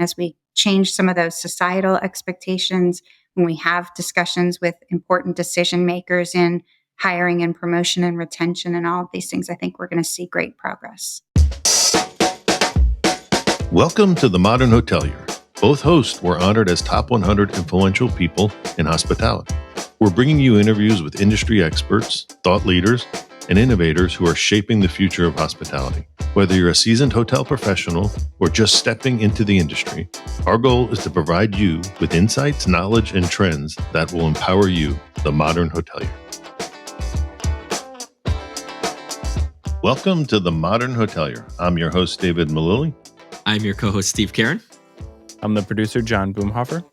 as we change some of those societal expectations, when we have discussions with important decision makers in hiring and promotion and retention and all of these things, I think we're going to see great progress. Welcome to The Modern Hotelier. Both hosts were honored as top 100 influential people in hospitality. We're bringing you interviews with industry experts, thought leaders, and innovators who are shaping the future of hospitality. Whether you're a seasoned hotel professional or just stepping into the industry, our goal is to provide you with insights, knowledge, and trends that will empower you, the modern hotelier. Welcome to The Modern Hotelier. I'm your host, David Malilly. I'm your co-host, Steve Karen. I'm the producer, John Boomhofer.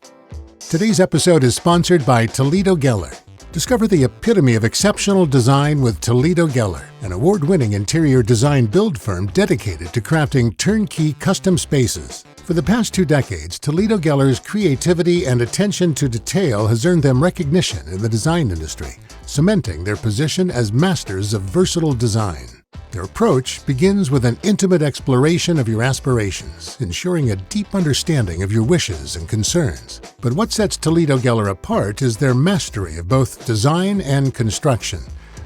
Today's episode is sponsored by Toledo Geller. Discover the epitome of exceptional design with Toledo Geller, an award-winning interior design build firm dedicated to crafting turnkey custom spaces. For the past 2 decades, Toledo Geller's creativity and attention to detail has earned them recognition in the design industry, cementing their position as masters of versatile design. Their approach begins with an intimate exploration of your aspirations, ensuring a deep understanding of your wishes and concerns. But what sets Toledo Geller apart is their mastery of both design and construction.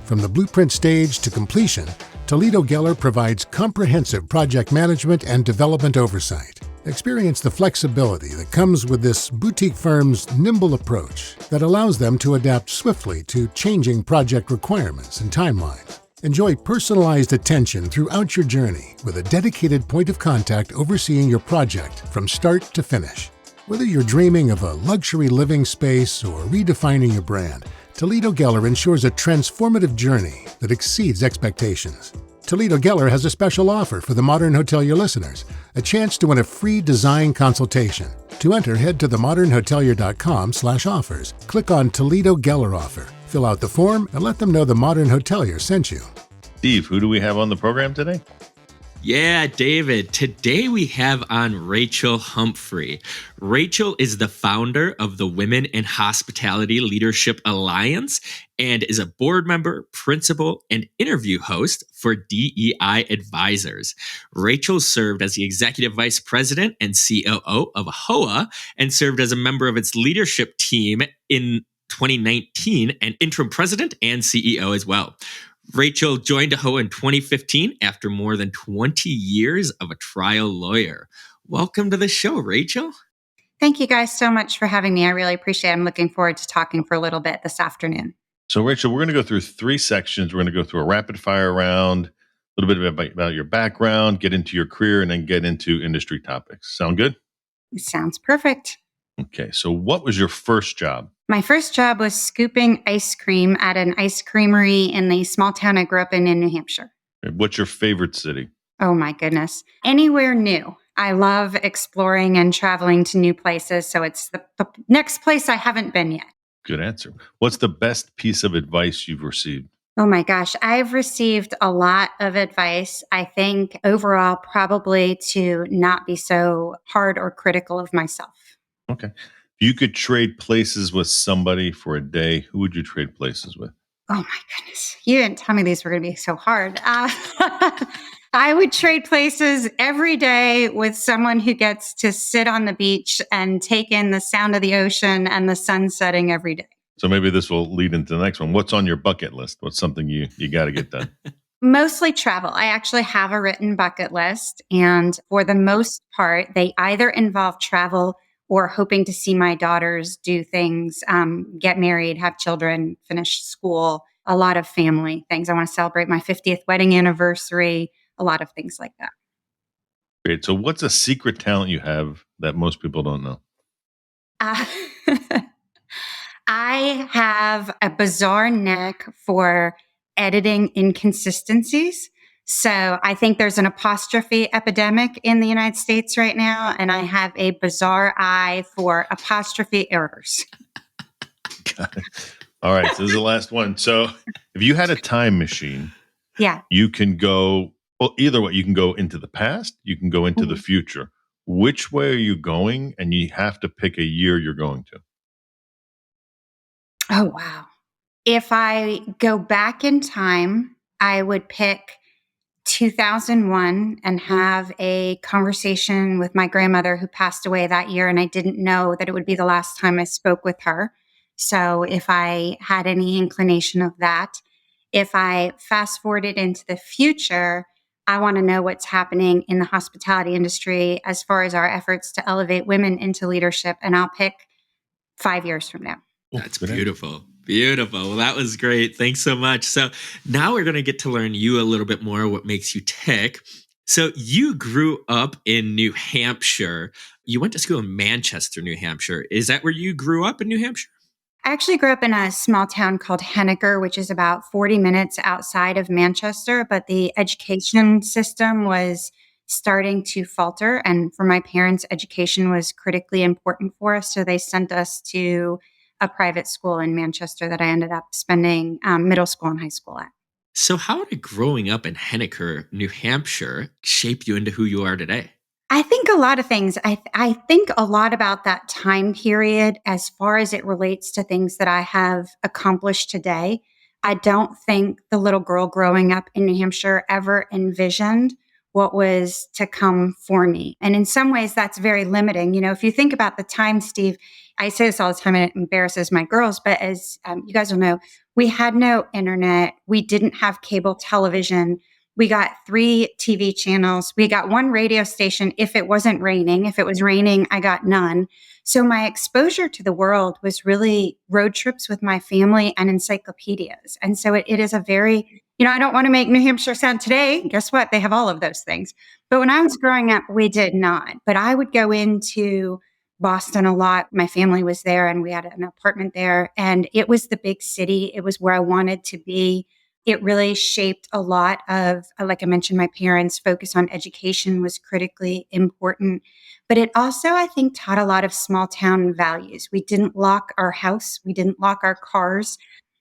From the blueprint stage to completion, Toledo Geller provides comprehensive project management and development oversight. Experience the flexibility that comes with this boutique firm's nimble approach that allows them to adapt swiftly to changing project requirements and timelines. Enjoy personalized attention throughout your journey with a dedicated point of contact overseeing your project from start to finish. Whether you're dreaming of a luxury living space or redefining your brand, Toledo Geller ensures a transformative journey that exceeds expectations. Toledo Geller has a special offer for the Modern Hotelier listeners, a chance to win a free design consultation. To enter, head to themodernhotelier.com/offers. Click on Toledo Geller offer. Fill out the form and let them know the Modern Hotelier sent you. Steve, who do we have on the program today? Yeah, David. Today we have on Rachel Humphrey. Rachel is the founder of the Women in Hospitality Leadership Alliance and is a board member, principal, and interview host for DEI Advisors. Rachel served as the executive vice president and COO of AAHOA and served as a member of its leadership team in 2019 and interim president and CEO as well. Rachel joined AAHOA in 2015 after more than 20 years of a trial lawyer. Welcome to the show, Rachel. Thank you guys so much for having me. I really appreciate it. I'm looking forward to talking for a little bit this afternoon. So, Rachel, we're going to go through 3 sections. We're going to go through a rapid fire round, a little bit about your background, get into your career, and then get into industry topics. Sound good? It sounds perfect. Okay. So what was your first job? My first job was scooping ice cream at an ice creamery in the small town I grew up in New Hampshire. What's your favorite city? Oh my goodness. Anywhere new. I love exploring and traveling to new places. So it's the next place I haven't been yet. Good answer. What's the best piece of advice you've received? Oh my gosh. I've received a lot of advice. I think overall, probably to not be so hard or critical of myself. Okay. If you could trade places with somebody for a day, who would you trade places with? Oh my goodness. You didn't tell me these were going to be so hard. I would trade places every day with someone who gets to sit on the beach and take in the sound of the ocean and the sun setting every day. So maybe this will lead into the next one. What's on your bucket list? What's something you got to get done? Mostly travel. I actually have a written bucket list. And for the most part, they either involve travel or hoping to see my daughters do things, get married, have children, finish school, a lot of family things. I want to celebrate my 50th wedding anniversary, a lot of things like that. Great. So what's a secret talent you have that most people don't know? I have a bizarre knack for editing inconsistencies. So I think there's an apostrophe epidemic in the United States right now, and I have a bizarre eye for apostrophe errors. Got it. All right. So this is the last one. So if you had a time machine, Yeah. you can go, well, either way, you can go into the past, you can go into the future. Which way are you going? And you have to pick a year you're going to. Oh, wow. If I go back in time, I would pick 2001 and have a conversation with my grandmother who passed away that year. And I didn't know that it would be the last time I spoke with her. So if I had any inclination of that, if I fast forwarded into the future, I want to know what's happening in the hospitality industry as far as our efforts to elevate women into leadership. And I'll pick 5 years from now. That's beautiful. Beautiful. Well, that was great. Thanks so much. So now we're going to get to learn you a little bit more, what makes you tick. So you grew up in New Hampshire. You went to school in Manchester, New Hampshire. Is that where you grew up in New Hampshire? I actually grew up in a small town called Henniker, which is about 40 minutes outside of Manchester, but the education system was starting to falter. And for my parents, education was critically important for us. So they sent us to a private school in Manchester that I ended up spending middle school and high school at. So how did growing up in Henniker, New Hampshire, shape you into who you are today? I think a lot of things. I think a lot about that time period as far as it relates to things that I have accomplished today. I don't think the little girl growing up in New Hampshire ever envisioned what was to come for me. And in some ways, that's very limiting. If you think about the time, Steve, I say this all the time and it embarrasses my girls, but as you guys will know, we had no internet. We didn't have cable television. We got 3 TV channels. We got 1 radio station if it wasn't raining. If it was raining, I got none. So my exposure to the world was really road trips with my family and encyclopedias. And so it is a very, I don't want to make New Hampshire sound today. Guess what? They have all of those things. But when I was growing up, we did not. But I would go into Boston a lot. My family was there and we had an apartment there. And it was the big city. It was where I wanted to be. It really shaped a lot of, like I mentioned, my parents' focus on education was critically important. But it also, I think, taught a lot of small town values. We didn't lock our house. We didn't lock our cars.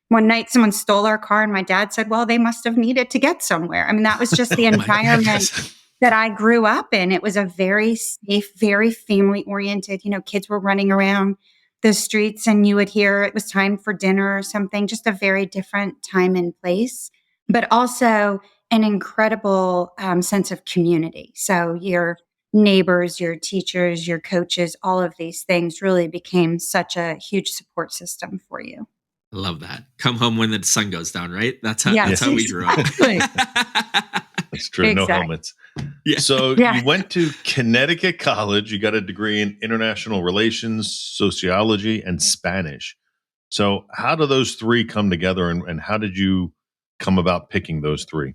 One night someone stole our car and my dad said, well, they must have needed to get somewhere. I mean, that was just the Oh my environment goodness. that I grew up in. It was a very safe, very family oriented, kids were running around the streets and you would hear it was time for dinner or something, just a very different time and place, but also an incredible sense of community. So your neighbors, your teachers, your coaches, all of these things really became such a huge support system for you. Love that. Come home when the sun goes down, right? That's Yes, how we grew up. exactly. That's true. No Exactly. helmets. Yeah. So Yeah. you went to Connecticut College. You got a degree in international relations, sociology, and Spanish. So how do those 3 come together and how did you come about picking those 3?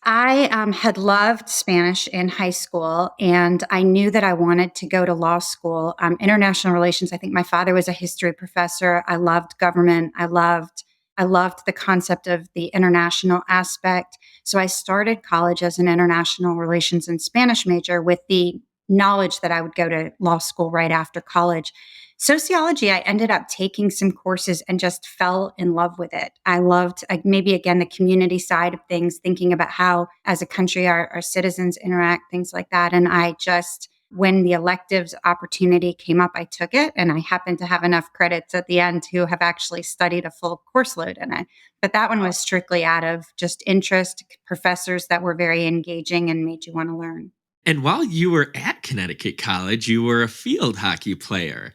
I had loved Spanish in high school, and I knew that I wanted to go to law school. International relations. I think my father was a history professor. I loved government. I loved the concept of the international aspect. So I started college as an international relations and Spanish major with the knowledge that I would go to law school right after college. Sociology, I ended up taking some courses and just fell in love with it. I loved maybe again the community side of things, thinking about how as a country our citizens interact, things like that. And I just, when the electives opportunity came up, I took it. And I happened to have enough credits at the end to have actually studied a full course load in it. But that one was strictly out of just interest, professors that were very engaging and made you want to learn. And while you were at Connecticut College, you were a field hockey player.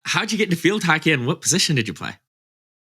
How'd you get into field hockey and what position did you play?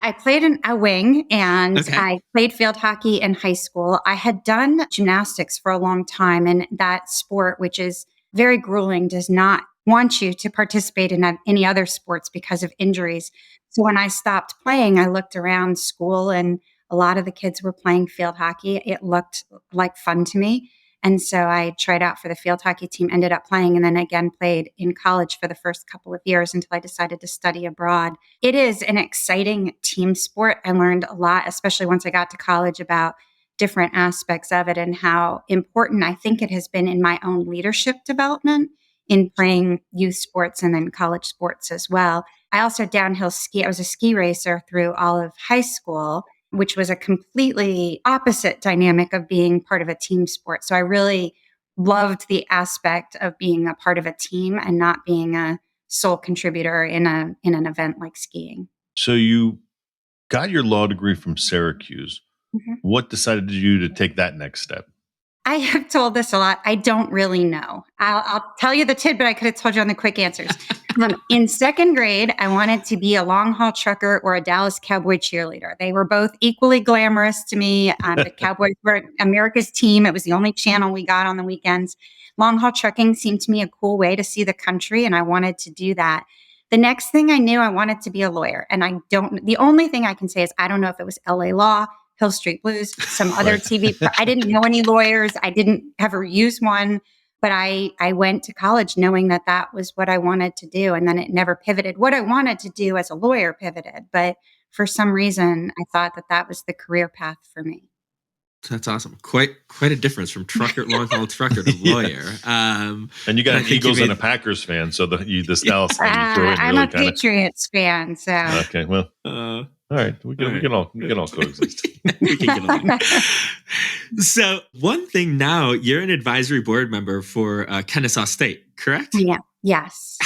I played in a wing and Okay. I played field hockey in high school. I had done gymnastics for a long time, and that sport, which is very grueling, does not want you to participate in any other sports because of injuries. So when I stopped playing, I looked around school and a lot of the kids were playing field hockey. It looked like fun to me. And so I tried out for the field hockey team, ended up playing, and then again played in college for the first couple of years until I decided to study abroad. It is an exciting team sport. I learned a lot, especially once I got to college, about different aspects of it and how important I think it has been in my own leadership development in playing youth sports and then college sports as well. I also downhill ski. I was a ski racer through all of high school, which was a completely opposite dynamic of being part of a team sport. So I really loved the aspect of being a part of a team and not being a sole contributor in an event like skiing. So you got your law degree from Syracuse. Mhm. What decided you to take that next step? I have told this a lot. I don't really know. I'll tell you the tidbit I could have told you on the quick answers. In second grade, I wanted to be a long haul trucker or a Dallas Cowboy cheerleader. They were both equally glamorous to me. The Cowboys were America's team. It was the only channel we got on the weekends. Long haul trucking seemed to me a cool way to see the country, and I wanted to do that. The next thing I knew, I wanted to be a lawyer. And the only thing I can say is I don't know if it was LA Law, Hill Street Blues, some other Right. TV. I didn't know any lawyers. I didn't ever use one, but I went to college knowing that that was what I wanted to do. And then it never pivoted. What I wanted to do as a lawyer pivoted, but for some reason, I thought that that was the career path for me. That's awesome. Quite a difference from long haul trucker to Yeah. lawyer. And you got I an think you Eagles and a made- Packers fan, so the Dallas thing you threw in I'm really a kind of. Patriots fan, so. Okay, well, Uh, all right, we can all coexist. we can get along. So one thing now, you're an advisory board member for Kennesaw State, correct? Yeah. Yes.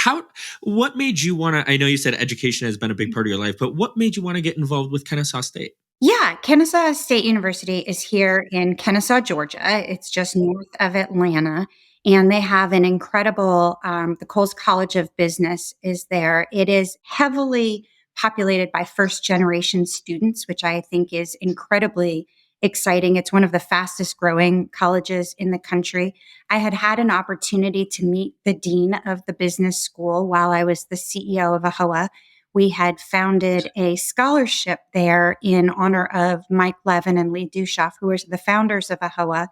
What made you want to, I know you said education has been a big part of your life, but what made you want to get involved with Kennesaw State? Yeah, Kennesaw State University is here in Kennesaw, Georgia. It's just north of Atlanta. And they have an incredible, the Coles College of Business is there. It is heavily populated by first generation students, which I think is incredibly exciting. It's one of the fastest growing colleges in the country. I had an opportunity to meet the dean of the business school while I was the CEO of AAHOA. We had founded a scholarship there in honor of Mike Levin and Lee Dushoff, who were the founders of AAHOA.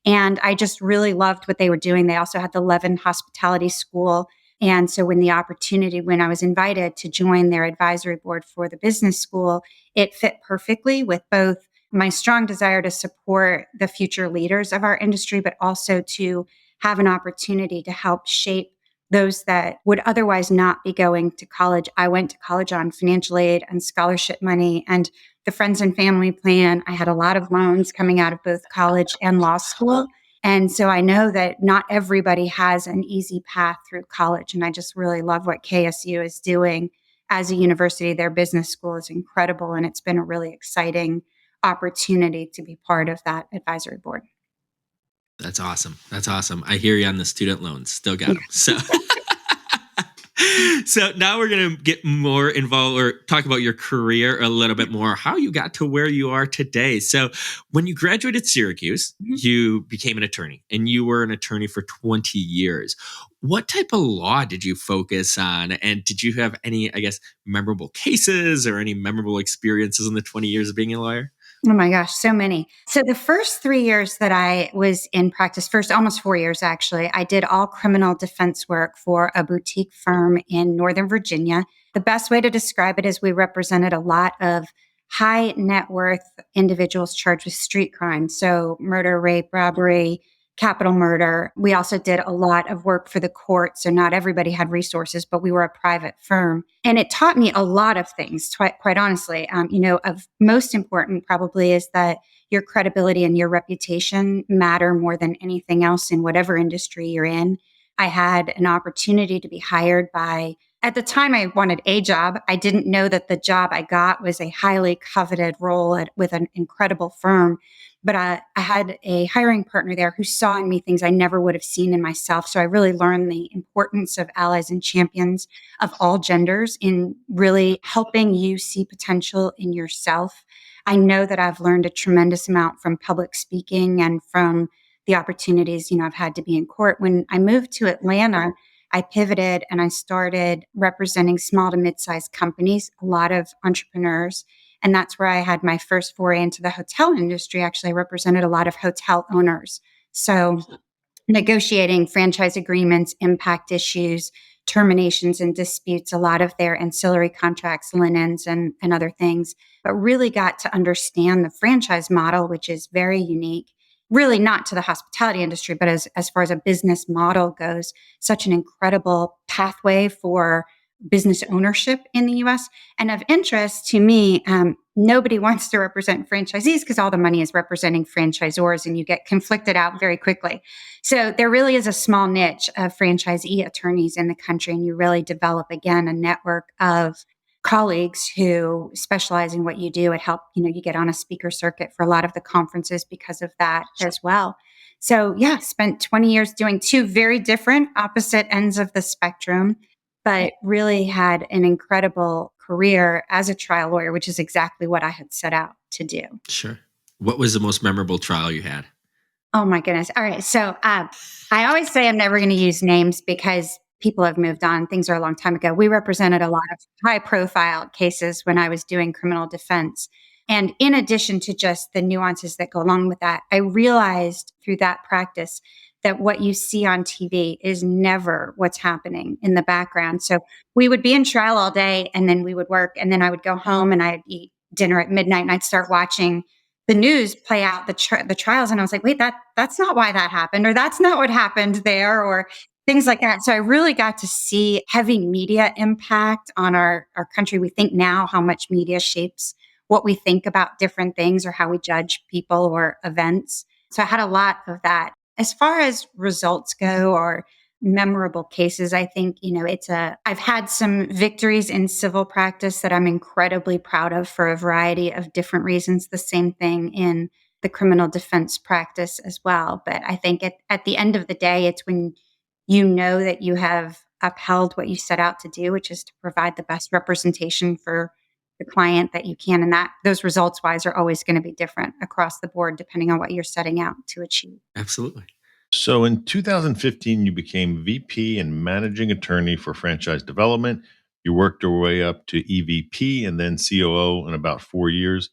And I just really loved what they were doing. They also had the Levin Hospitality School. And so when I was invited to join their advisory board for the business school, it fit perfectly with both my strong desire to support the future leaders of our industry, but also to have an opportunity to help shape those that would otherwise not be going to college. I went to college on financial aid and scholarship money and the friends and family plan. I had a lot of loans coming out of both college and law school. And so I know that not everybody has an easy path through college. And I just really love what KSU is doing as a university. Their business school is incredible. And it's been a really exciting opportunity to be part of that advisory board. That's awesome. I hear you on the student loans. Still got them. So now we're going to get more involved or talk about your career a little bit more, how you got to where you are today. So when you graduated Syracuse, you became an attorney and you were an attorney for 20 years. What type of law did you focus on? And did you have any, memorable cases or any memorable experiences in the 20 years of being a lawyer? Oh my gosh, so many. So the first 3 years that I was in practice, almost 4 years actually, I did all criminal defense work for a boutique firm in Northern Virginia. The best way to describe it is we represented a lot of high net worth individuals charged with street crime. So murder, rape, robbery, capital murder. We also did a lot of work for the court. So not everybody had resources, but we were a private firm. And it taught me a lot of things, quite honestly. Of most important probably is that your credibility and your reputation matter more than anything else in whatever industry you're in. I had an opportunity to be hired at the time I wanted a job. I didn't know that the job I got was a highly coveted role with an incredible firm. But I had a hiring partner there who saw in me things I never would have seen in myself. So I really learned the importance of allies and champions of all genders in really helping you see potential in yourself. I know that I've learned a tremendous amount from public speaking and from the opportunities, I've had to be in court. When I moved to Atlanta, I pivoted and I started representing small to mid-sized companies, a lot of entrepreneurs. And that's where I had my first foray into the hotel industry. Actually, I represented a lot of hotel owners. So negotiating franchise agreements, impact issues, terminations and disputes, a lot of their ancillary contracts, linens and other things, but really got to understand the franchise model, which is very unique, really not to the hospitality industry, but as far as a business model goes, such an incredible pathway for business ownership in the US. And of interest to me, nobody wants to represent franchisees because all the money is representing franchisors and you get conflicted out very quickly. So there really is a small niche of franchisee attorneys in the country, and you really develop, again, a network of colleagues who specialize in what you do. It helped, you get on a speaker circuit for a lot of the conferences because of that as well. So yeah, spent 20 years doing two very different opposite ends of the spectrum, but really had an incredible career as a trial lawyer, which is exactly what I had set out to do. Sure. What was the most memorable trial you had? Oh my goodness. All right. So I always say I'm never going to use names because people have moved on. Things are a long time ago. We represented a lot of high profile cases when I was doing criminal defense. And in addition to just the nuances that go along with that, I realized through that practice that what you see on TV is never what's happening in the background. So we would be in trial all day and then we would work and then I would go home and I'd eat dinner at midnight and I'd start watching the news play out the trials. And I was like, wait, that's not why that happened, or that's not what happened there, or things like that. So I really got to see heavy media impact on our country. We think now how much media shapes what we think about different things or how we judge people or events. So I had a lot of that. As far as results go or memorable cases, I think, I've had some victories in civil practice that I'm incredibly proud of for a variety of different reasons. The same thing in the criminal defense practice as well. But I think at the end of the day, it's when you know that you have upheld what you set out to do, which is to provide the best representation for the client that you can. And that those results wise are always going to be different across the board, depending on what you're setting out to achieve. Absolutely. So in 2015, you became VP and managing attorney for franchise development. You worked your way up to EVP and then COO in about 4 years.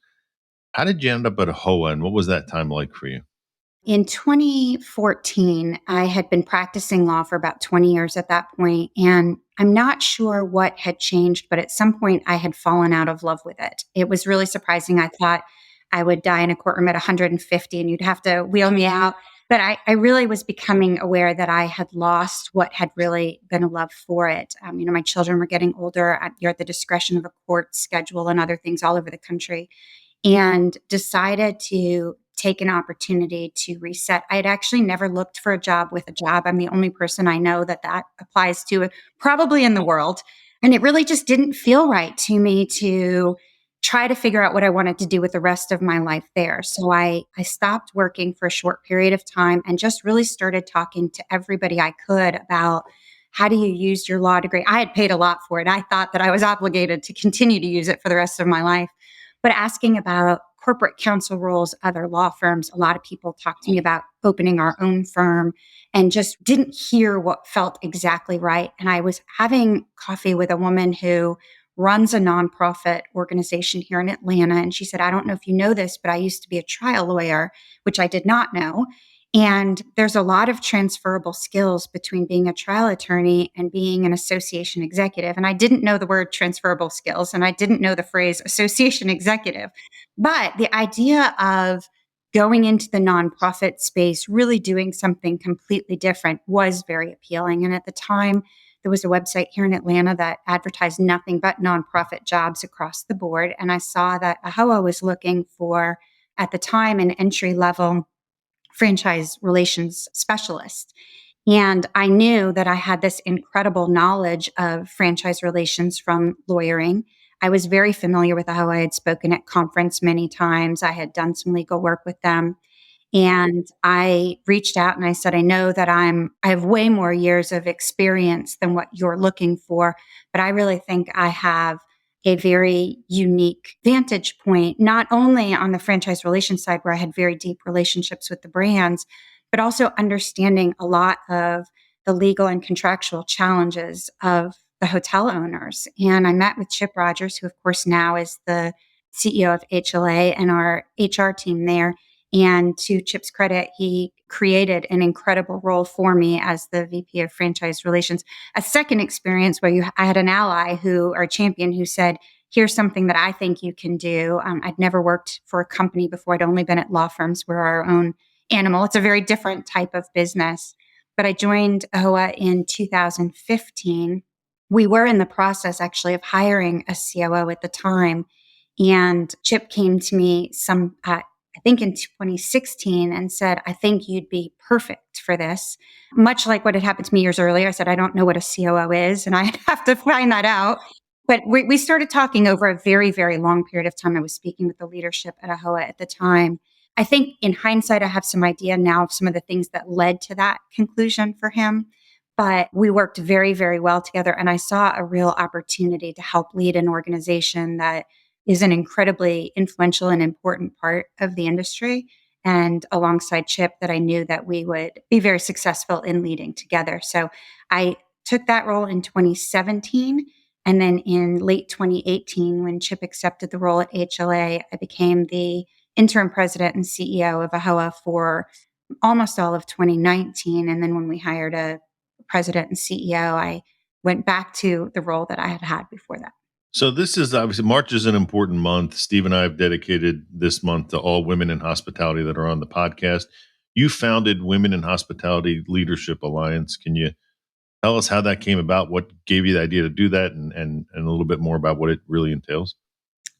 How did you end up at AAHOA and what was that time like for you? In 2014, I had been practicing law for about 20 years at that point, and I'm not sure what had changed, but at some point I had fallen out of love with it. It was really surprising. I thought I would die in a courtroom at 150 and you'd have to wheel me out. But I really was becoming aware that I had lost what had really been a love for it. My children were getting older. You're at the discretion of a court schedule and other things all over the country, and decided to take an opportunity to reset. I had actually never looked for a job with a job. I'm the only person I know that applies to, probably in the world. And it really just didn't feel right to me to try to figure out what I wanted to do with the rest of my life there. So I stopped working for a short period of time and just really started talking to everybody I could about how do you use your law degree? I had paid a lot for it. I thought that I was obligated to continue to use it for the rest of my life. But asking about corporate counsel roles, other law firms, a lot of people talked to me about opening our own firm and just didn't hear what felt exactly right. And I was having coffee with a woman who runs a nonprofit organization here in Atlanta. And she said, I don't know if you know this, but I used to be a trial lawyer, which I did not know. And there's a lot of transferable skills between being a trial attorney and being an association executive. And I didn't know the word transferable skills and I didn't know the phrase association executive. But the idea of going into the nonprofit space, really doing something completely different was very appealing. And at the time, there was a website here in Atlanta that advertised nothing but nonprofit jobs across the board. And I saw that AAHOA was looking for, at the time, an entry level franchise relations specialist. And I knew that I had this incredible knowledge of franchise relations from lawyering. I was very familiar with AAHOA. I had spoken at conference many times. I had done some legal work with them. And I reached out and I said, I know that I have way more years of experience than what you're looking for, but I really think I have a very unique vantage point, not only on the franchise relations side where I had very deep relationships with the brands, but also understanding a lot of the legal and contractual challenges of the hotel owners. And I met with Chip Rogers, who of course now is the CEO of HLA and our HR team there. And to Chip's credit, he created an incredible role for me as the VP of Franchise Relations. A second experience where I had an ally or a champion who said, here's something that I think you can do. I'd never worked for a company before. I'd only been at law firms. We're our own animal. It's a very different type of business. But I joined AAHOA in 2015. We were in the process actually of hiring a COO at the time. And Chip came to me I think in 2016 and said, I think you'd be perfect for this. Much like what had happened to me years earlier. I said, I don't know what a COO is and I have to find that out. But we started talking over a very, very long period of time. I was speaking with the leadership at AAHOA at the time. I think in hindsight, I have some idea now of some of the things that led to that conclusion for him. But we worked very, very well together. And I saw a real opportunity to help lead an organization that is an incredibly influential and important part of the industry. And alongside Chip, that I knew that we would be very successful in leading together. So I took that role in 2017. And then in late 2018, when Chip accepted the role at HLA, I became the interim president and CEO of AAHOA for almost all of 2019. And then when we hired a president and CEO, I went back to the role that I had had before that. So this is obviously March is an important month. Steve and I have dedicated this month to all women in hospitality that are on the podcast. You founded Women in Hospitality Leadership Alliance. Can you tell us how that came about? What gave you the idea to do that, and a little bit more about what it really entails?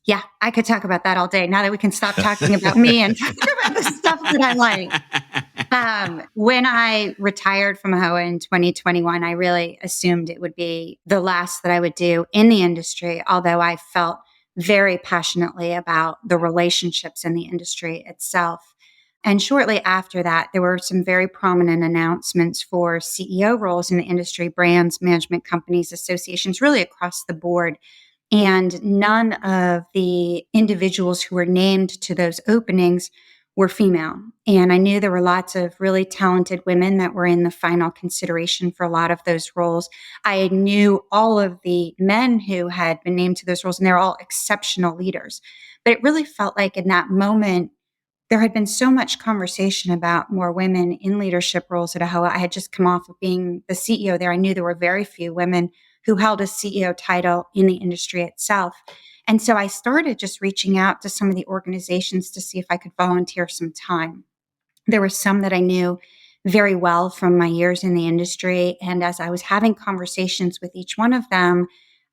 Yeah, I could talk about that all day. Now that we can stop talking about me and talk about the stuff that I like. When I retired from AAHOA in 2021, I really assumed it would be the last that I would do in the industry, although I felt very passionately about the relationships in the industry itself. And shortly after that, there were some very prominent announcements for CEO roles in the industry, brands, management companies, associations, really across the board. And none of the individuals who were named to those openings were female. And I knew there were lots of really talented women that were in the final consideration for a lot of those roles. I knew all of the men who had been named to those roles, and they're all exceptional leaders. But it really felt like in that moment, there had been so much conversation about more women in leadership roles at AAHOA. I had just come off of being the CEO there. I knew there were very few women who held a CEO title in the industry itself. And so I started just reaching out to some of the organizations to see if I could volunteer some time. There were some that I knew very well from my years in the industry. And as I was having conversations with each one of them,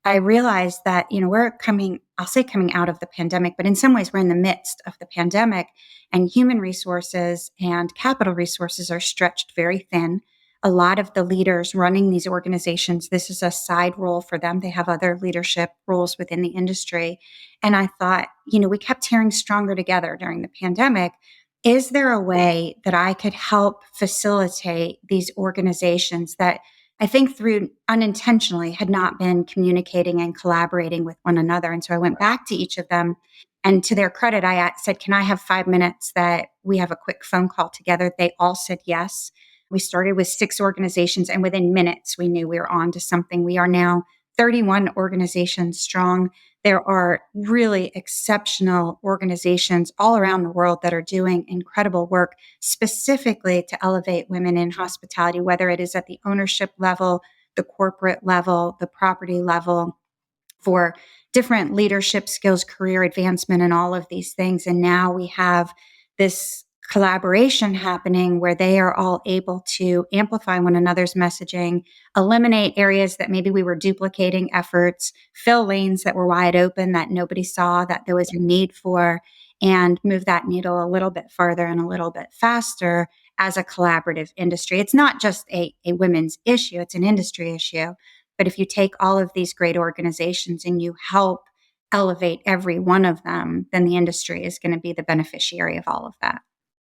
I realized that, I'll say coming out of the pandemic, but in some ways we're in the midst of the pandemic, and human resources and capital resources are stretched very thin. A lot of the leaders running these organizations, this is a side role for them. They have other leadership roles within the industry. And I thought, we kept hearing stronger together during the pandemic. Is there a way that I could help facilitate these organizations that I think through unintentionally had not been communicating and collaborating with one another? And so I went back to each of them, and to their credit, I said, can I have 5 minutes that we have a quick phone call together? They all said yes. We started with 6 organizations, and within minutes, we knew we were on to something. We are now 31 organizations strong. There are really exceptional organizations all around the world that are doing incredible work specifically to elevate women in hospitality, whether it is at the ownership level, the corporate level, the property level, for different leadership skills, career advancement, and all of these things. And now we have this collaboration happening where they are all able to amplify one another's messaging, eliminate areas that maybe we were duplicating efforts, fill lanes that were wide open that nobody saw that there was a need for, and move that needle a little bit farther and a little bit faster as a collaborative industry. It's not just a women's issue, it's an industry issue. But if you take all of these great organizations and you help elevate every one of them, then the industry is going to be the beneficiary of all of that.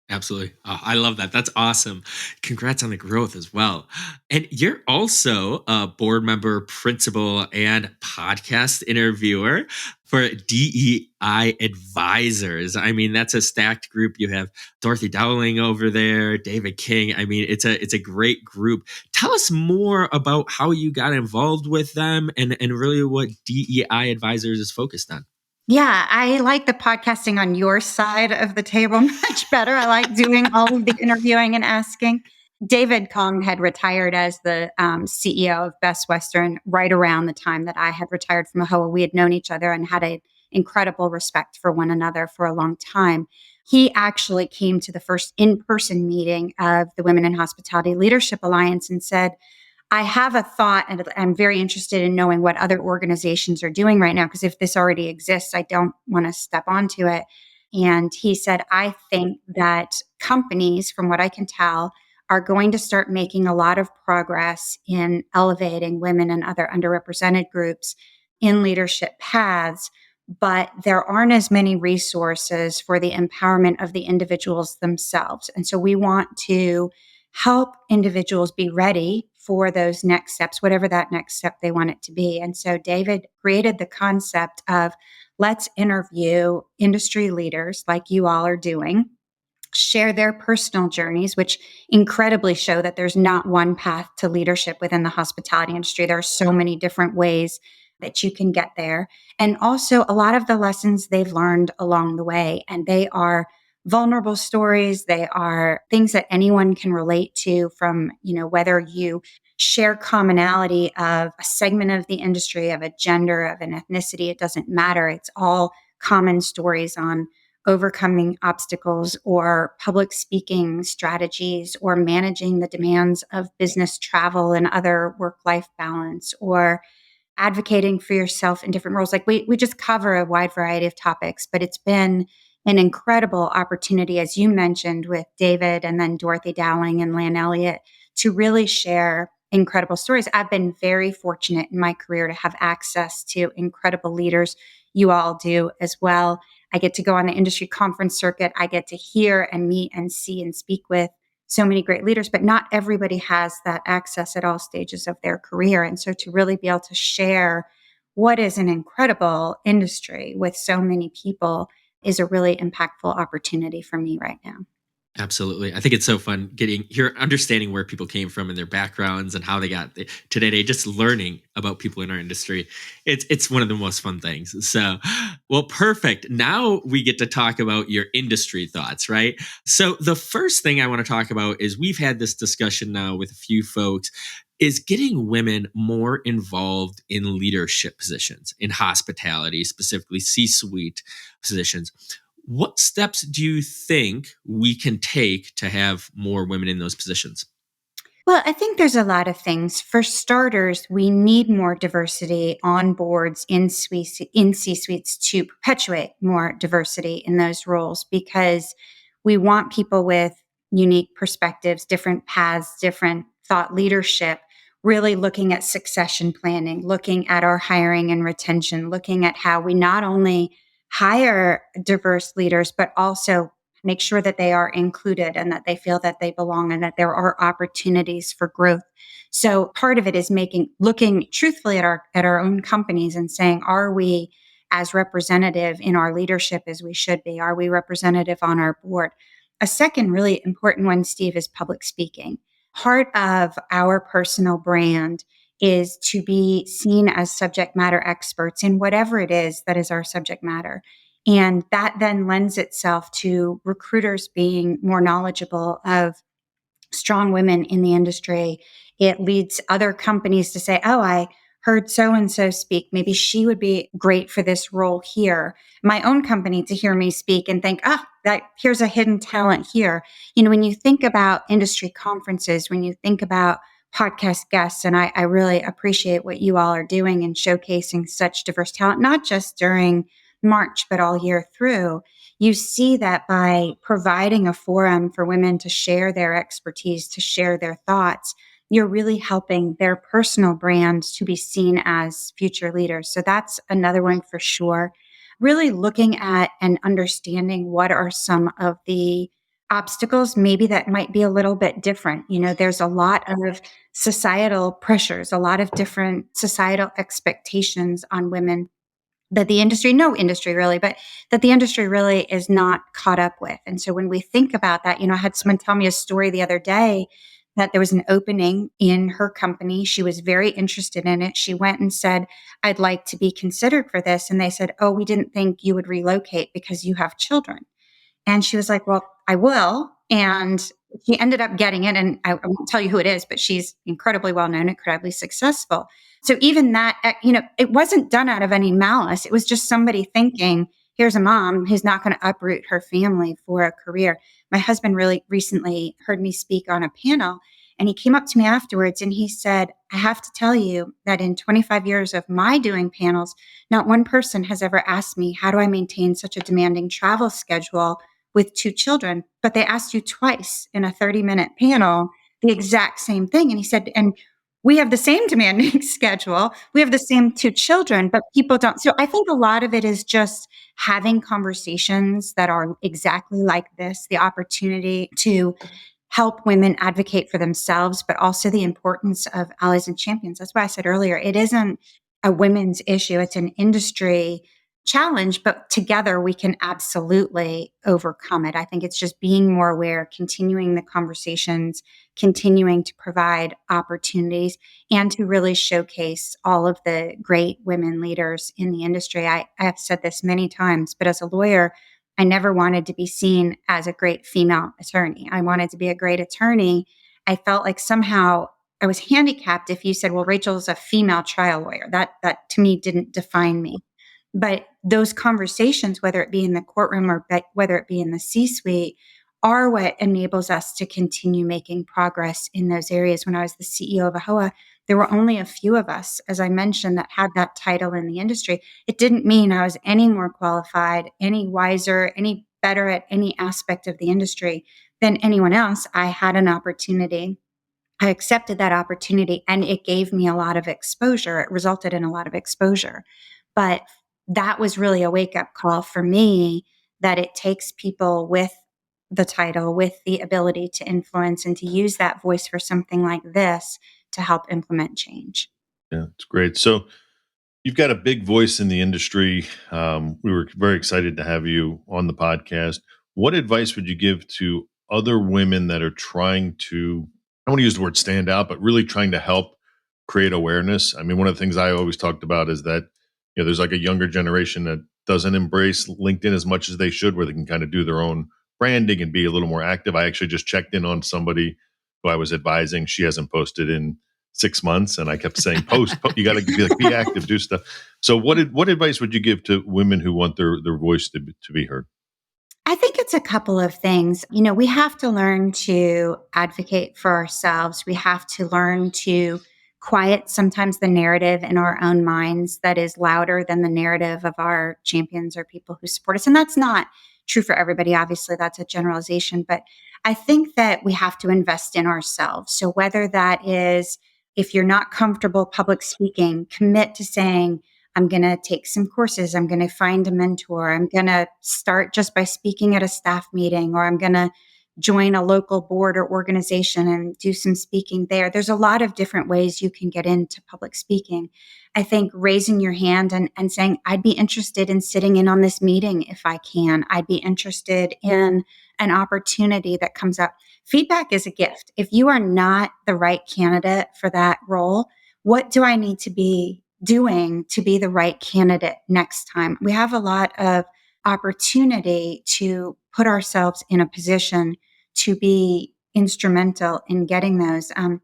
Absolutely. Oh, I love that. That's awesome. Congrats on the growth as well. And you're also a board member, principal, and podcast interviewer for DEI Advisors. I mean, that's a stacked group. You have Dorothy Dowling over there, David King. I mean, it's a great group. Tell us more about how you got involved with them and really what DEI Advisors is focused on. Yeah, I like the podcasting on your side of the table much better. I like doing all of the interviewing and asking. David Kong had retired as the CEO of Best Western right around the time that I had retired from AAHOA. We had known each other and had an incredible respect for one another for a long time. He actually came to the first in-person meeting of the Women in Hospitality Leadership Alliance and said, I have a thought, and I'm very interested in knowing what other organizations are doing right now, because if this already exists, I don't want to step onto it. And he said, I think that companies, from what I can tell, are going to start making a lot of progress in elevating women and other underrepresented groups in leadership paths. but there aren't as many resources for the empowerment of the individuals themselves. And so we want to help individuals be ready for those next steps, whatever that next step they want it to be. And so David created the concept of let's interview industry leaders like you all are doing, share their personal journeys, which incredibly show that there's not one path to leadership within the hospitality industry. There are so many different ways that you can get there. And also a lot of the lessons they've learned along the way. And they are vulnerable stories. They are things that anyone can relate to from, whether you share commonality of a segment of the industry, of a gender, of an ethnicity, it doesn't matter. It's all common stories on overcoming obstacles or public speaking strategies or managing the demands of business travel and other work-life balance or advocating for yourself in different roles. Like we just cover a wide variety of topics, but it's been an incredible opportunity, as you mentioned, with David and then Dorothy Dowling and Lan Elliott to really share incredible stories. I've been very fortunate in my career to have access to incredible leaders. You all do as well. I get to go on the industry conference circuit. I get to hear and meet and see and speak with so many great leaders, but not everybody has that access at all stages of their career. And so to really be able to share what is an incredible industry with so many people is a really impactful opportunity for me right now. Absolutely. I think it's so fun understanding where people came from and their backgrounds and how they got to today, just learning about people in our industry. It's one of the most fun things. So, well, perfect. Now we get to talk about your industry thoughts, right? So the first thing I want to talk about is we've had this discussion now with a few folks is getting women more involved in leadership positions in hospitality, specifically C-suite positions. What steps do you think we can take to have more women in those positions? Well, I think there's a lot of things. For starters, we need more diversity on boards in C-suites to perpetuate more diversity in those roles because we want people with unique perspectives, different paths, different thought leadership, really looking at succession planning, looking at our hiring and retention, looking at how we not only hire diverse leaders, but also make sure that they are included and that they feel that they belong and that there are opportunities for growth. So part of it is looking truthfully at our own companies and saying, are we as representative in our leadership as we should be? Are we representative on our board? A second really important one, Steve, is public speaking. Part of our personal brand is to be seen as subject matter experts in whatever it is that is our subject matter. And that then lends itself to recruiters being more knowledgeable of strong women in the industry. It leads other companies to say, oh, I heard so-and-so speak. Maybe she would be great for this role here. My own company to hear me speak and think, here's a hidden talent here. When you think about industry conferences, when you think about podcast guests, and I really appreciate what you all are doing and showcasing such diverse talent, not just during March, but all year through. You see that by providing a forum for women to share their expertise, to share their thoughts, you're really helping their personal brand to be seen as future leaders. So that's another one for sure. Really looking at and understanding what are some of the obstacles maybe that might be a little bit different. There's a lot of societal pressures, a lot of different societal expectations on women that no industry really, but that the industry really is not caught up with. And so when we think about that, I had someone tell me a story the other day that there was an opening in her company. She was very interested in it. She went and said, I'd like to be considered for this. And they said, oh, we didn't think you would relocate because you have children. And she was like, well, I will. And she ended up getting it. And I won't tell you who it is, but she's incredibly well known, incredibly successful. So even that, it wasn't done out of any malice. It was just somebody thinking, here's a mom who's not going to uproot her family for a career. My husband really recently heard me speak on a panel, and he came up to me afterwards and he said, I have to tell you that in 25 years of my doing panels, not one person has ever asked me, how do I maintain such a demanding travel schedule with 2 children? But they asked you twice in a 30-minute panel the exact same thing. And he said, and we have the same demanding schedule. We have the same 2 children, but people don't. So I think a lot of it is just having conversations that are exactly like this, the opportunity to help women advocate for themselves, but also the importance of allies and champions. That's why I said earlier, it isn't a women's issue, it's an industry challenge, but together we can absolutely overcome it. I think it's just being more aware, continuing the conversations, continuing to provide opportunities, and to really showcase all of the great women leaders in the industry. I have said this many times, but as a lawyer, I never wanted to be seen as a great female attorney. I wanted to be a great attorney. I felt like somehow I was handicapped if you said, well, Rachel's a female trial lawyer. That to me didn't define me. But those conversations, whether it be in the courtroom or whether it be in the C-suite, are what enables us to continue making progress in those areas. When I was the CEO of AAHOA, there were only a few of us, as I mentioned, that had that title in the industry. It didn't mean I was any more qualified, any wiser, any better at any aspect of the industry than anyone else. I had an opportunity. I accepted that opportunity and it gave me a lot of exposure. It resulted in a lot of exposure. But that was really a wake up call for me that it takes people with the title, with the ability to influence and to use that voice for something like this to help implement change. Yeah, it's great. So you've got a big voice in the industry. We were very excited to have you on the podcast. What advice would you give to other women that are trying to, I don't want to use the word stand out, but really trying to help create awareness? I mean, one of the things I always talked about is that, there's like a younger generation that doesn't embrace LinkedIn as much as they should, where they can kind of do their own branding and be a little more active. I actually just checked in on somebody who I was advising. She hasn't posted in 6 months, and I kept saying, you got to be active, do stuff. So what advice would you give to women who want their voice to be heard? I think it's a couple of things. We have to learn to advocate for ourselves. We have to learn to quiet sometimes the narrative in our own minds that is louder than the narrative of our champions or people who support us. And that's not true for everybody. Obviously, that's a generalization. But I think that we have to invest in ourselves. So whether that is, if you're not comfortable public speaking, commit to saying, I'm going to take some courses. I'm going to find a mentor. I'm going to start just by speaking at a staff meeting, or I'm going to join a local board or organization and do some speaking there. There's a lot of different ways you can get into public speaking. I think raising your hand and saying, I'd be interested in sitting in on this meeting if I can. I'd be interested in an opportunity that comes up. Feedback is a gift. If you are not the right candidate for that role, what do I need to be doing to be the right candidate next time? We have a lot of opportunity to put ourselves in a position to be instrumental in getting those. I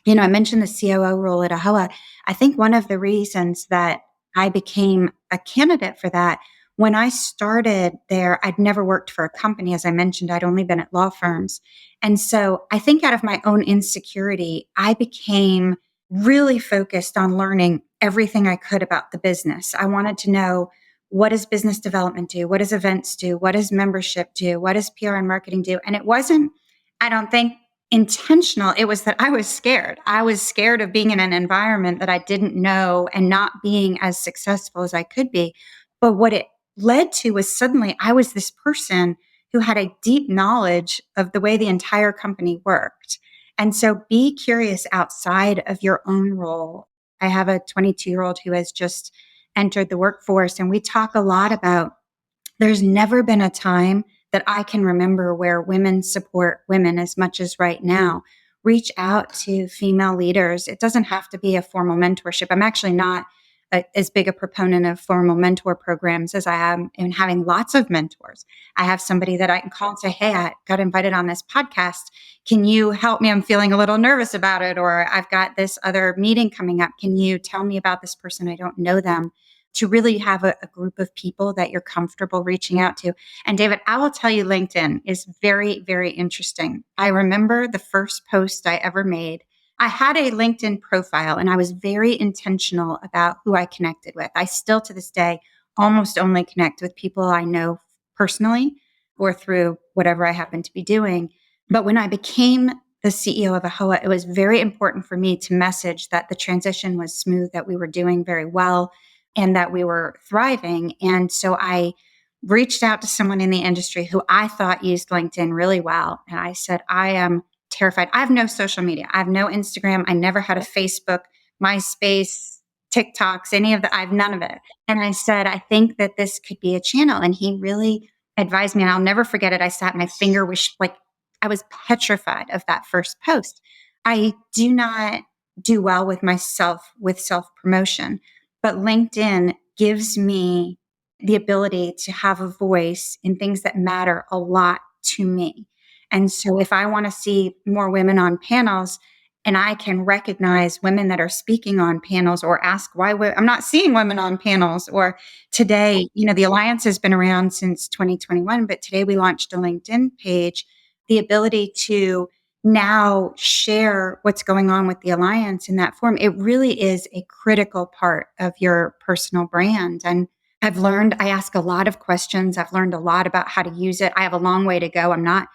mentioned the COO role at AAHOA. I think one of the reasons that I became a candidate for that, when I started there, I'd never worked for a company. As I mentioned, I'd only been at law firms. And so I think out of my own insecurity, I became really focused on learning everything I could about the business. I wanted to know, what does business development do? What does events do? What does membership do? What does PR and marketing do? And it wasn't, I don't think, intentional. It was that I was scared. I was scared of being in an environment that I didn't know and not being as successful as I could be. But what it led to was suddenly I was this person who had a deep knowledge of the way the entire company worked. And so be curious outside of your own role. I have a 22-year-old who has just entered the workforce, and we talk a lot about there's never been a time that I can remember where women support women as much as right now. Reach out to female leaders. It doesn't have to be a formal mentorship. I'm actually not as big a proponent of formal mentor programs as I am in having lots of mentors. I have somebody that I can call and say, hey, I got invited on this podcast. Can you help me? I'm feeling a little nervous about it. Or I've got this other meeting coming up. Can you tell me about this person? I don't know them. To really have a group of people that you're comfortable reaching out to. And David, I will tell you, LinkedIn is very, very interesting. I remember the first post I ever made. I had a LinkedIn profile and I was very intentional about who I connected with. I still to this day almost only connect with people I know personally or through whatever I happen to be doing. But when I became the CEO of AAHOA, it was very important for me to message that the transition was smooth, that we were doing very well, and that we were thriving. And so I reached out to someone in the industry who I thought used LinkedIn really well. And I said, I am terrified. I have no social media. I have no Instagram. I never had a Facebook, MySpace, TikToks, any of I have none of it. And I said, I think that this could be a channel. And he really advised me, and I'll never forget it. I sat, my finger was like, I was petrified of that first post. I do not do well with myself, with self promotion, but LinkedIn gives me the ability to have a voice in things that matter a lot to me. And so if I want to see more women on panels, and I can recognize women that are speaking on panels, or ask why I'm not seeing women on panels. Or today, the Alliance has been around since 2021, but today we launched a LinkedIn page. The ability to now share what's going on with the Alliance in that form, it really is a critical part of your personal brand. And I ask a lot of questions. I've learned a lot about how to use it. I have a long way to go. I'm not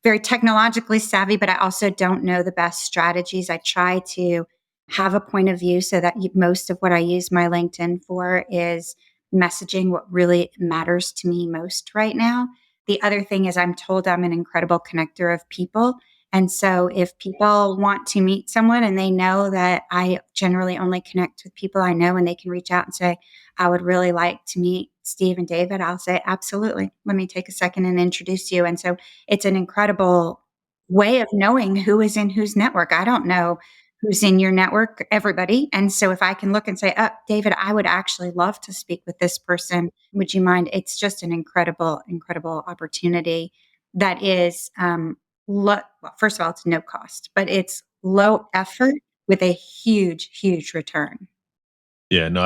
very technologically savvy, but I also don't know the best strategies. I try to have a point of view so that most of what I use my LinkedIn for is messaging what really matters to me most right now. The other thing is, I'm told I'm an incredible connector of people. And so if people want to meet someone and they know that I generally only connect with people I know, and they can reach out and say, I would really like to meet Steve and David, I'll say, absolutely. Let me take a second and introduce you. And so it's an incredible way of knowing who is in whose network. I don't know who's in your network, everybody. And so if I can look and say, David, I would actually love to speak with this person. Would you mind? It's just an incredible, incredible opportunity that is, well, first of all, it's no cost, but it's low effort with a huge, huge return. Yeah, no,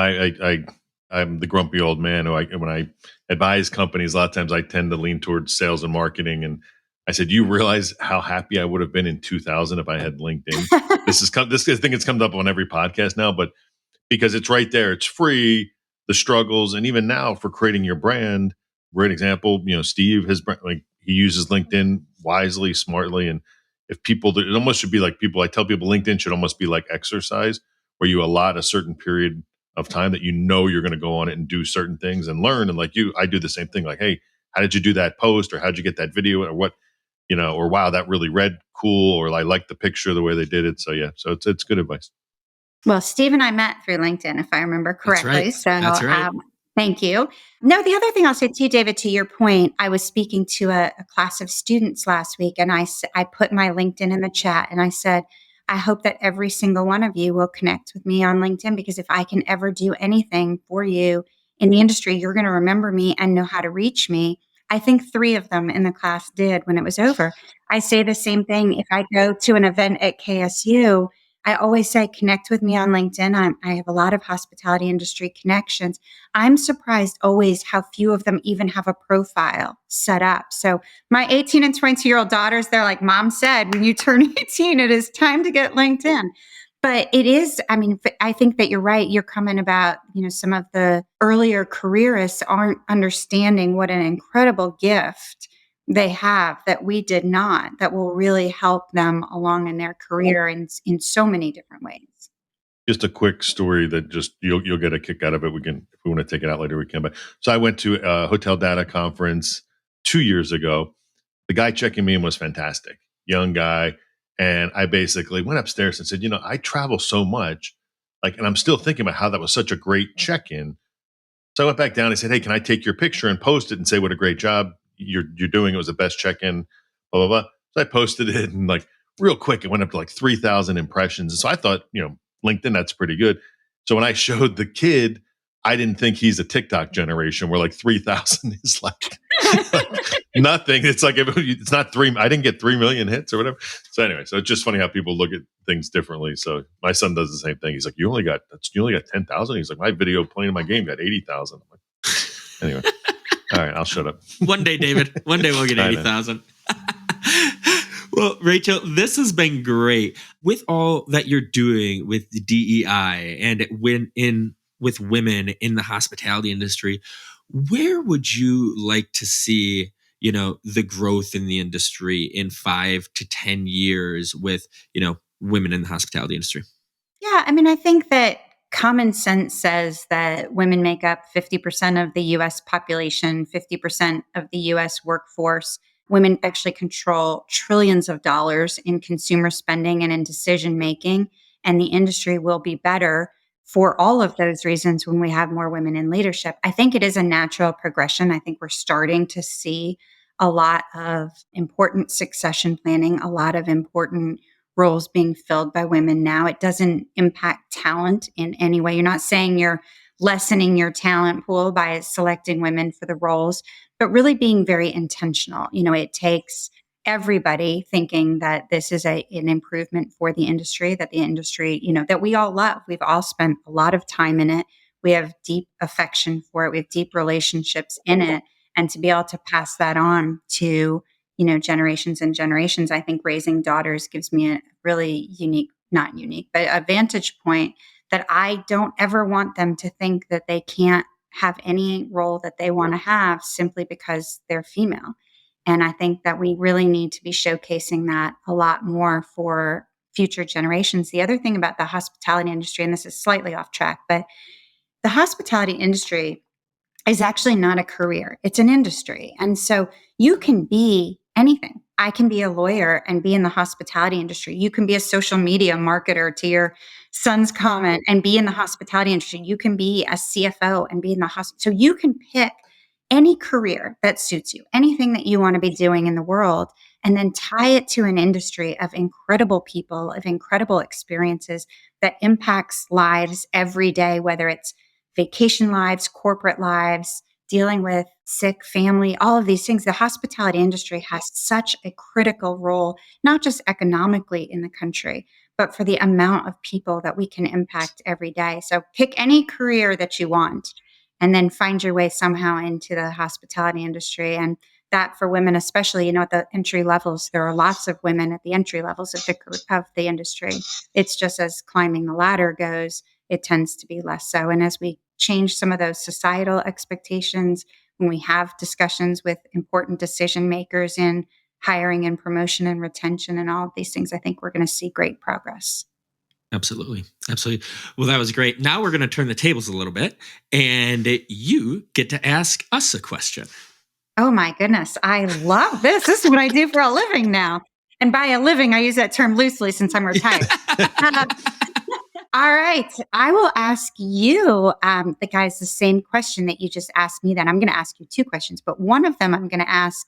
I'm the grumpy old man when I advise companies, a lot of times I tend to lean towards sales and marketing. And I said, you realize how happy I would have been in 2000 if I had LinkedIn? I think it's come up on every podcast now, but because it's right there, it's free, the struggles, and even now for creating your brand. Great example, Steve he uses LinkedIn wisely, smartly, and if people, it almost should be like I tell people LinkedIn should almost be like exercise, where you allot a certain period of time that you're going to go on it and do certain things and learn. And I do the same thing. Like, hey, how did you do that post, or how'd you get that video, or what, or wow, that really read cool, or I like the picture the way they did it. So yeah, so it's good advice. Well, Steve and I met through LinkedIn, if I remember correctly. That's right. Thank you. No, the other thing I'll say to you, David, to your point, I was speaking to a class of students last week, and I put my LinkedIn in the chat, and I said, I hope that every single one of you will connect with me on LinkedIn, because if I can ever do anything for you in the industry, you're going to remember me and know how to reach me. I think 3 of them in the class did when it was over. I say the same thing if I go to an event at KSU. I always say, connect with me on LinkedIn. I have a lot of hospitality industry connections. I'm surprised always how few of them even have a profile set up. So my 18 and 22-year-old daughters, they're like, Mom said, when you turn 18, it is time to get LinkedIn. But it is, I think that you're right. You're coming about, some of the earlier careerists aren't understanding what an incredible gift they have that we did not, that will really help them along in their career in so many different ways. Just a quick story that just you'll get a kick out of it. If we want to take it out later, we can. But so I went to a hotel data conference 2 years ago. The guy checking me in was fantastic, young guy, and I basically went upstairs and said, I travel so much, and I'm still thinking about how that was such a great check-in. So I went back down and said, hey, can I take your picture and post it and say what a great job you're doing? It was the best check-in, blah, blah, blah. So I posted it, and real quick, it went up to 3,000 impressions. And so I thought, LinkedIn, that's pretty good. So when I showed the kid, I didn't think he's a TikTok generation where 3,000 is nothing. It's it's not 3. I didn't get 3 million hits or whatever. So anyway, so it's just funny how people look at things differently. So my son does the same thing. He's like, you only got 10,000. He's like, my video playing in my game got 80,000. Anyway, all right, I'll shut up. One day, David. One day we'll get 80,000. Well, Rachel, this has been great. With all that you're doing with the DEI and with women in the hospitality industry, where would you like to see the growth in the industry in 5 to 10 years with, women in the hospitality industry? Yeah, I mean, I think that common sense says that women make up 50% of the US population, 50% of the US workforce. Women actually control trillions of dollars in consumer spending and in decision making. And the industry will be better for all of those reasons when we have more women in leadership. I think it is a natural progression. I think we're starting to see a lot of important succession planning, a lot of important roles being filled by women now. It doesn't impact talent in any way. You're not saying you're lessening your talent pool by selecting women for the roles, but really being very intentional. It takes everybody thinking that this is an improvement for the industry, that the industry, that we all love. We've all spent a lot of time in it. We have deep affection for it. We have deep relationships in it. And to be able to pass that on to generations and generations. I think raising daughters gives me a really not unique, but a vantage point that I don't ever want them to think that they can't have any role that they want to have simply because they're female. And I think that we really need to be showcasing that a lot more for future generations. The other thing about the hospitality industry, and this is slightly off track, but the hospitality industry is actually not a career. It's an industry. And so you can be anything. I can be a lawyer and be in the hospitality industry. You can be a social media marketer to your son's comment and be in the hospitality industry. You can be a CFO and be in the hospital. So you can pick any career that suits you, anything that you want to be doing in the world, and then tie it to an industry of incredible people, of incredible experiences that impacts lives every day, whether it's vacation lives, corporate lives, dealing with sick family, all of these things. The hospitality industry has such a critical role, not just economically in the country, but for the amount of people that we can impact every day. So pick any career that you want and then find your way somehow into the hospitality industry. And that for women, especially, at the entry levels, there are lots of women at the entry levels of the industry. It's just as climbing the ladder goes, it tends to be less so. And as we change some of those societal expectations, when we have discussions with important decision makers in hiring and promotion and retention and all of these things, I think we're going to see great progress. Absolutely. Absolutely. Well, that was great. Now we're going to turn the tables a little bit and you get to ask us a question. Oh my goodness. I love this. This is what I do for a living now. And by a living, I use that term loosely since I'm retired. All right. I will ask you, the guys, the same question that you just asked me. Then I'm going to ask you two questions, but one of them I'm going to ask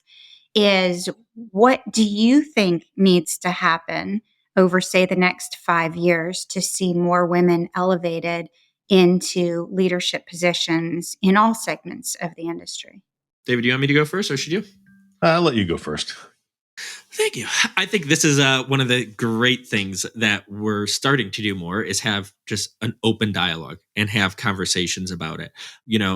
is, what do you think needs to happen over, say, the next 5 years to see more women elevated into leadership positions in all segments of the industry? David, do you want me to go first or should you? I'll let you go first. Thank you. I think this is one of the great things that we're starting to do more is have just an open dialogue and have conversations about it.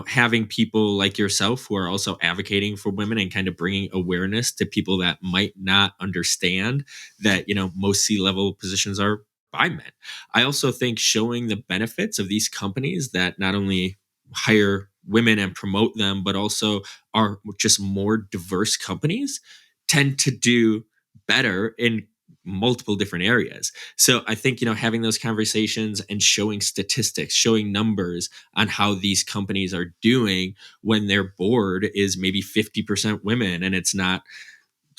Having people like yourself who are also advocating for women and kind of bringing awareness to people that might not understand that, most C-level positions are by men. I also think showing the benefits of these companies that not only hire women and promote them, but also are just more diverse companies tend to do better in multiple different areas. So I think, having those conversations and showing statistics, showing numbers on how these companies are doing when their board is maybe 50% women and it's not,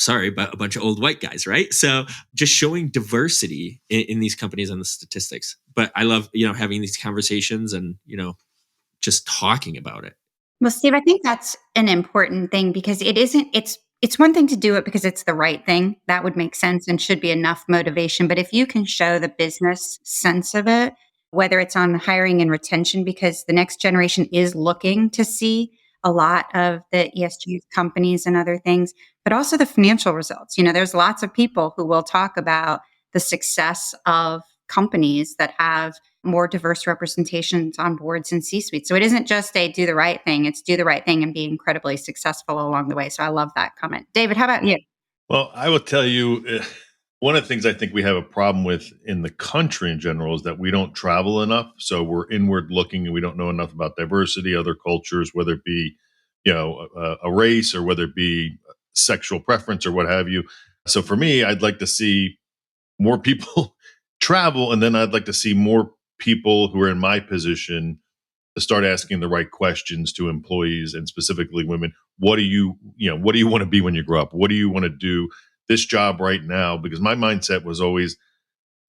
but a bunch of old white guys, right? So just showing diversity in these companies and the statistics. But I love, having these conversations and, just talking about it. Well, Steve, I think that's an important thing because it's one thing to do it because it's the right thing. That would make sense and should be enough motivation. But if you can show the business sense of it, whether it's on hiring and retention, because the next generation is looking to see a lot of the ESG companies and other things, but also the financial results. There's lots of people who will talk about the success of companies that have more diverse representations on boards and C-suites. So it isn't just a do the right thing, it's do the right thing and be incredibly successful along the way. So I love that comment. David, how about you? Well, I will tell you, one of the things I think we have a problem with in the country in general is that we don't travel enough. So we're inward looking and we don't know enough about diversity, other cultures, whether it be, a race or whether it be sexual preference or what have you. So for me, I'd like to see more people travel, and then I'd like to see more people who are in my position to start asking the right questions to employees, and specifically women. What do what do you want to be when you grow up? What do you want to do this job right now? Because my mindset was always,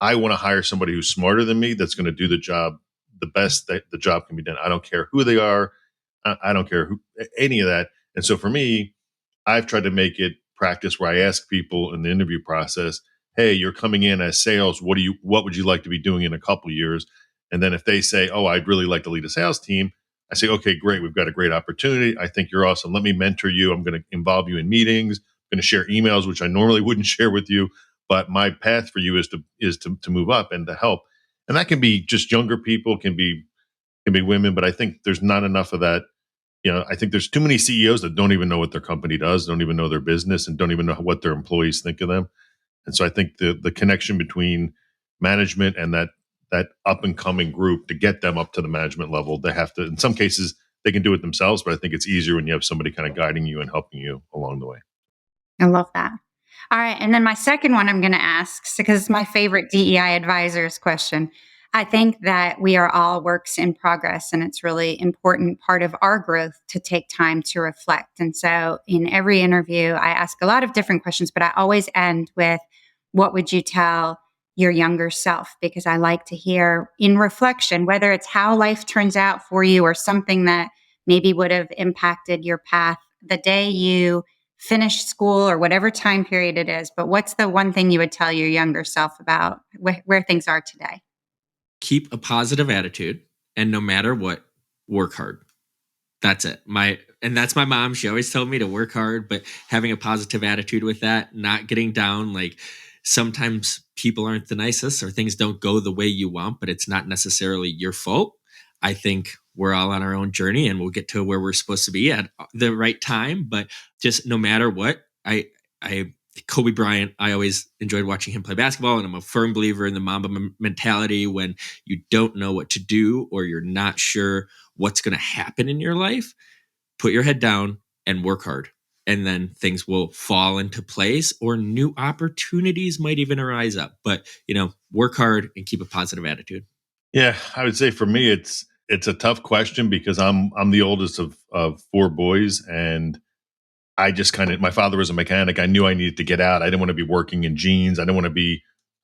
I want to hire somebody who's smarter than me, that's going to do the job the best that the job can be done. I don't care who they are. I don't care any of that. And so for me, I've tried to make it practice where I ask people in the interview process, "Hey, you're coming in as sales. What would you like to be doing in a couple years?" And then if they say, "Oh, I'd really like to lead a sales team," I say, "Okay, great. We've got a great opportunity. I think you're awesome. Let me mentor you. I'm going to involve you in meetings. I'm going to share emails, which I normally wouldn't share with you. But my path for you is to move up and to help." And that can be just younger people, can be women, but I think there's not enough of that. I think there's too many CEOs that don't even know what their company does, don't even know their business, and don't even know what their employees think of them. And so I think the connection between management and that up and coming group, to get them up to the management level, they have to. In some cases, they can do it themselves, but I think it's easier when you have somebody kind of guiding you and helping you along the way. I love that. All right. And then my second one I'm going to ask, because it's my favorite DEI advisors question. I think that we are all works in progress, and it's really important part of our growth to take time to reflect. And so in every interview, I ask a lot of different questions, but I always end with, what would you tell your younger self? Because I like to hear in reflection, whether it's how life turns out for you or something that maybe would have impacted your path the day you finish school or whatever time period it is. But what's the one thing you would tell your younger self about where things are today? Keep a positive attitude, and no matter what, work hard. That's it. That's my mom. She always told me to work hard, but having a positive attitude with that, not getting down. Like, sometimes people aren't the nicest or things don't go the way you want, but it's not necessarily your fault. I think we're all on our own journey, and we'll get to where we're supposed to be at the right time. But just no matter what, Kobe Bryant, I always enjoyed watching him play basketball, and I'm a firm believer in the Mamba mentality. When you don't know what to do or you're not sure what's going to happen in your life, put your head down and work hard. And then things will fall into place, or new opportunities might even arise up. But, work hard and keep a positive attitude. Yeah, I would say for me, it's a tough question because I'm the oldest of four boys, and I just my father was a mechanic. I knew I needed to get out. I didn't want to be working in jeans. I didn't want to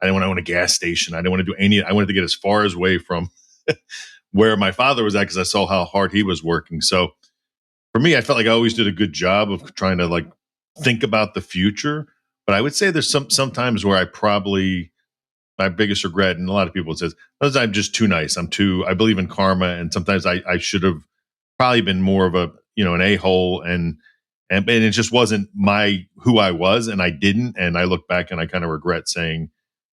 own a gas station. I didn't want to do I wanted to get as far away from where my father was at, because I saw how hard he was working. So for me, I felt like I always did a good job of trying to think about the future. But I would say there's sometimes where my biggest regret, and a lot of people says, I'm just too nice. I believe in karma. And sometimes I should have probably been more of an a-hole, and it just wasn't who I was, and I didn't. And I look back and I kind of regret saying,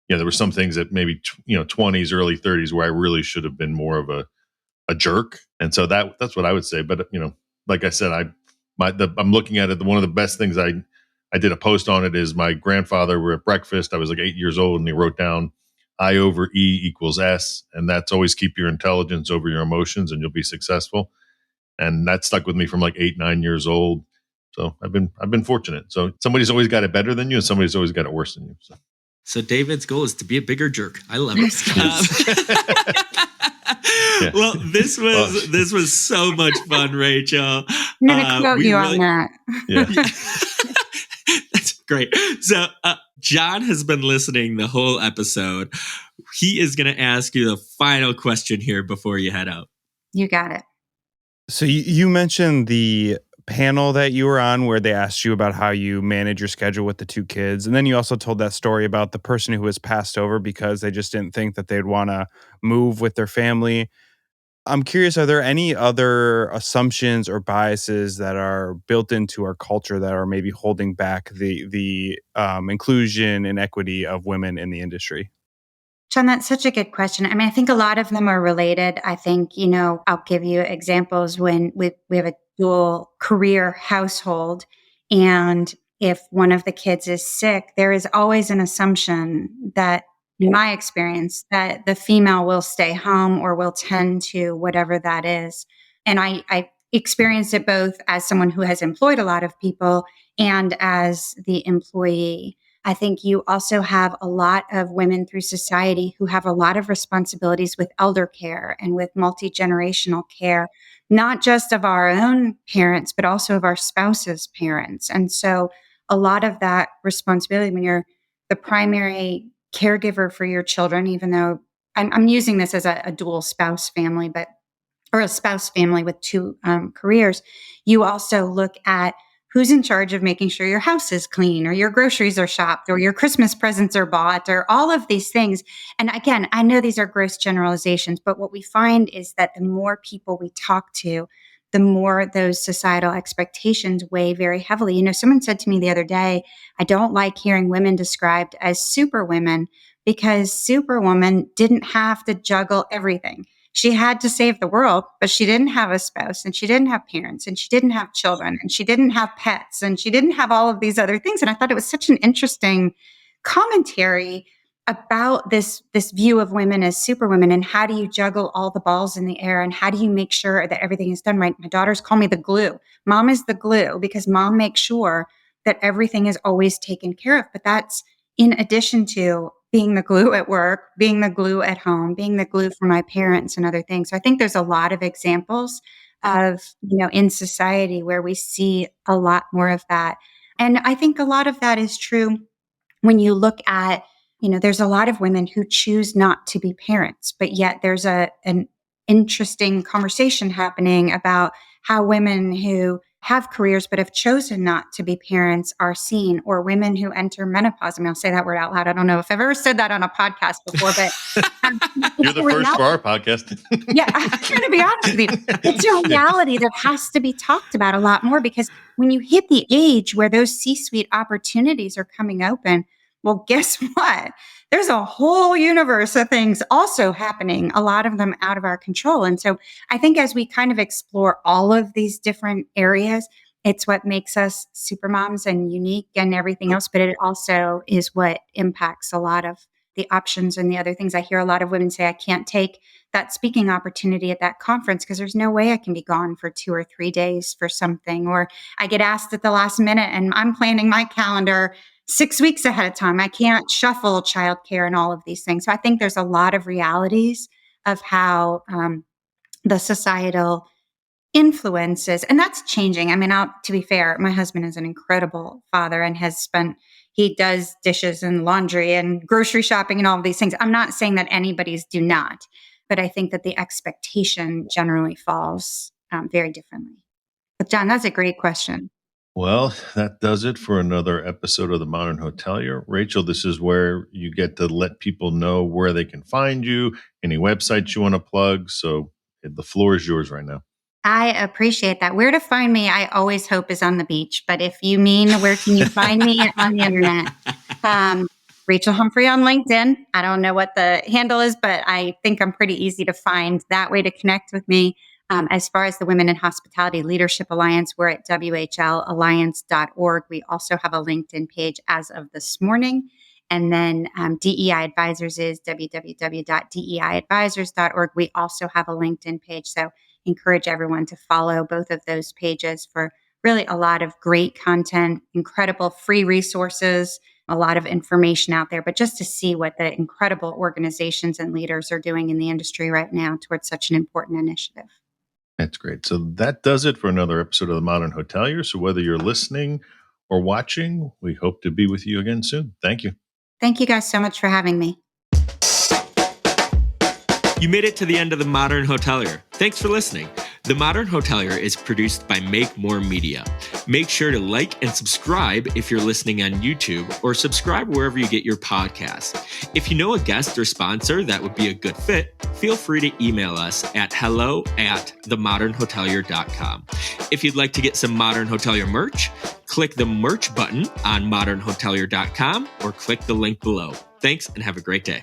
there were some things that maybe 20s, early 30s, where I really should have been more of a jerk. And so that's what I would say. But like I said, I'm looking at it. One of the best things I did a post on it is my grandfather. We're at breakfast. I was like 8 years old, and he wrote down I over E equals S, and that's always keep your intelligence over your emotions, and you'll be successful. And that stuck with me from 8, 9 years old. So I've been fortunate. So somebody's always got it better than you, and somebody's always got it worse than you. So David's goal is to be a bigger jerk. I love it. Yeah. Well, this was so much fun, Rachel. I'm going to quote you on that. Yeah. That's great. So John has been listening the whole episode. He is going to ask you the final question here before you head out. You got it. So you mentioned the panel that you were on where they asked you about how you manage your schedule with the two kids. And then you also told that story about the person who was passed over because they just didn't think that they'd want to move with their family. I'm curious, are there any other assumptions or biases that are built into our culture that are maybe holding back the inclusion and equity of women in the industry? John, that's such a good question. I mean, I think a lot of them are related. I think, I'll give you examples when we have a dual career household, and if one of the kids is sick, there is always an assumption that, in my experience, that the female will stay home or will tend to whatever that is. And I experienced it both as someone who has employed a lot of people and as the employee. I think you also have a lot of women through society who have a lot of responsibilities with elder care and with multi-generational care, not just of our own parents, but also of our spouses' parents. And so a lot of that responsibility when you're the primary caregiver for your children, even though I'm using this as a dual spouse family, or a spouse family with two careers, you also look at who's in charge of making sure your house is clean or your groceries are shopped or your Christmas presents are bought or all of these things. And again, I know these are gross generalizations, but what we find is that the more people we talk to, the more those societal expectations weigh very heavily. Someone said to me the other day, I don't like hearing women described as superwomen because superwoman didn't have to juggle everything. She had to save the world, but she didn't have a spouse and she didn't have parents and she didn't have children and she didn't have pets and she didn't have all of these other things. And I thought it was such an interesting commentary about this view of women as superwomen and how do you juggle all the balls in the air and how do you make sure that everything is done right? My daughters call me the glue. Mom is the glue because mom makes sure that everything is always taken care of. But that's in addition to being the glue at work, being the glue at home, being the glue for my parents and other things. So I think there's a lot of examples of, in society where we see a lot more of that. And I think a lot of that is true when you look at, there's a lot of women who choose not to be parents, but yet there's an interesting conversation happening about how women who have careers but have chosen not to be parents are seen, or women who enter menopause. I mean, I'll say that word out loud. I don't know if I've ever said that on a podcast before, but you're the first for our podcast. Yeah, I'm going to be honest with you. It's a reality that has to be talked about a lot more because when you hit the age where those C-suite opportunities are coming open, well, guess what? There's a whole universe of things also happening, a lot of them out of our control. And so I think as we kind of explore all of these different areas, it's what makes us supermoms and unique and everything else. But it also is what impacts a lot of the options and the other things. I hear a lot of women say, I can't take that speaking opportunity at that conference because there's no way I can be gone for 2 or 3 days for something. Or I get asked at the last minute and I'm planning my calendar 6 weeks ahead of time. I can't shuffle childcare and all of these things. So I think there's a lot of realities of how the societal influences, and that's changing. I mean, to be fair, my husband is an incredible father and he does dishes and laundry and grocery shopping and all of these things. I'm not saying that anybody's do not, but I think that the expectation generally falls very differently. But John, that's a great question. Well, that does it for another episode of The Modern Hotelier. Rachel, this is where you get to let people know where they can find you, any websites you want to plug. So the floor is yours right now. I appreciate that. Where to find me, I always hope is on the beach. But if you mean where can you find me on the internet, Rachel Humphrey on LinkedIn. I don't know what the handle is, but I think I'm pretty easy to find that way to connect with me. As far as the Women in Hospitality Leadership Alliance, we're at whlalliance.org. We also have a LinkedIn page as of this morning. And then DEI Advisors is www.deiadvisors.org. We also have a LinkedIn page. So encourage everyone to follow both of those pages for really a lot of great content, incredible free resources, a lot of information out there, but just to see what the incredible organizations and leaders are doing in the industry right now towards such an important initiative. That's great. So that does it for another episode of The Modern Hotelier. So whether you're listening or watching, we hope to be with you again soon. Thank you. Thank you guys so much for having me. You made it to the end of The Modern Hotelier. Thanks for listening. The Modern Hotelier is produced by Make More Media. Make sure to like and subscribe if you're listening on YouTube, or subscribe wherever you get your podcasts. If you know a guest or sponsor that would be a good fit, feel free to email us at hello@themodernhotelier.com. If you'd like to get some Modern Hotelier merch, click the merch button on modernhotelier.com or click the link below. Thanks and have a great day.